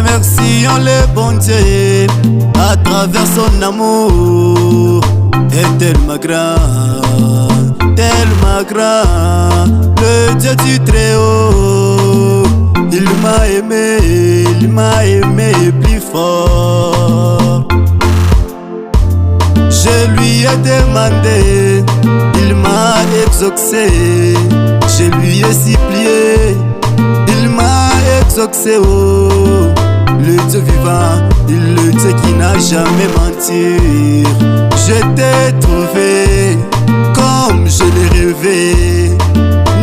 remercions le bon Dieu à travers son amour est tellement grand, le Dieu du Très-Haut. Il m'a aimé plus fort. Je lui ai demandé, il m'a exaucé. Je lui ai supplié, il m'a exaucé. Oh, le Dieu vivant, le Dieu qui n'a jamais menti. Je t'ai trouvé comme je l'ai rêvé.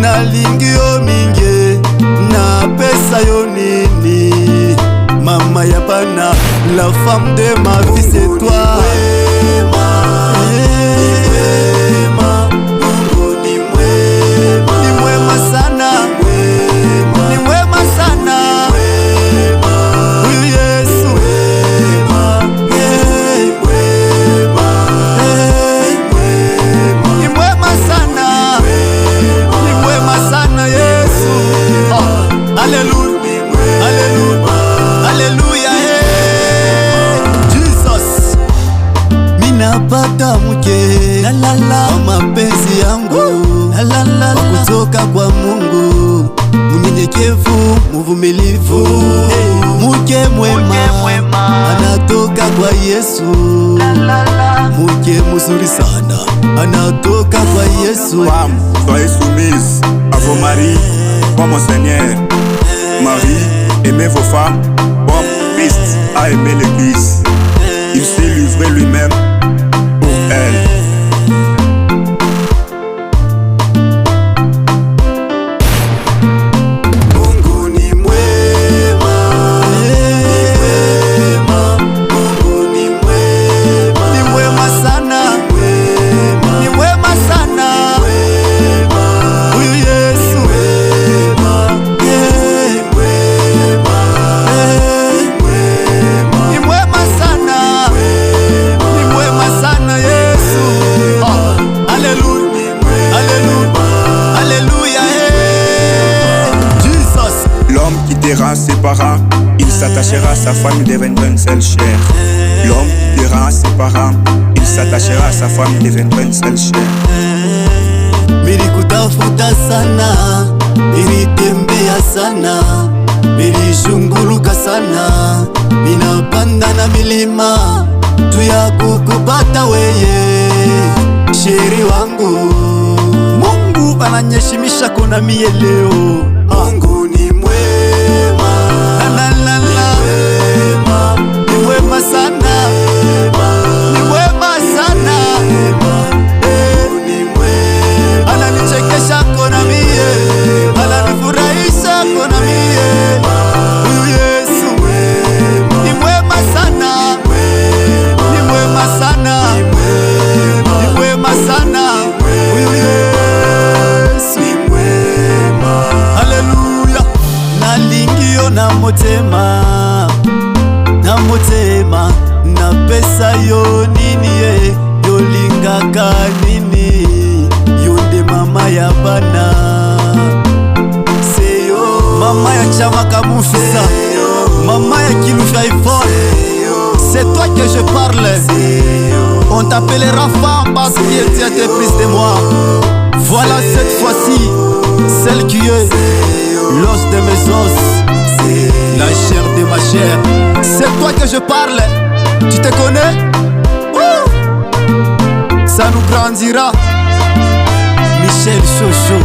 Nalingi yo mingi, na pesa yo nini. Mama ya bana, la femme de ma vie c'est toi. Napata mke kwa mapenzi yangu kwa kutoka kwa Mungu, mnyenyekevu, mvumilivu, mke mwema anatoka kwa Yesu. Mke mzuri sana anatoka kwa Yesu. Femme, soyez soumise à vos maris comme mon Seigneur. Marie, aimez vos femmes comme Christ a aimé l'Église. Il s'est livré lui-même pour elle. Ses parents, il s'attachera à sa femme, deviendra une seule chair. L'homme dira à ses parents, il s'attachera à sa femme, deviendra une seule chair. Milikutafuta sana, nilitembea sana, nilizunguluka sana, ninapanda na milima tu ya kukupata weye, sheri wangu. Mungu ananyeshimisha kona mie leo. Mungu ni mwema, ni mwema sana, ni mwema sana. Ananichekesha kona mie, ananifurahisha kona mie. Huyu Yesu ni mwema sana, ni mwema sana, ni mwema sana. Huyu Yesu ni mwema. Haleluya. Nalingio na motema, na motema, na pesa yo nini ye, yo lingaka nini, yonde mama ya bana. Seyo mama ya chama kamufisa, mama ya kilufya iphone. C'est toi que je parle. On t'appellera femme parce que tu étais prise de moi. Voilà cette fois-ci, celle qui est l'os de mes os, la chair de ma chair. C'est toi que je parle. Tu te connais? Ça nous grandira. Michel Chocho.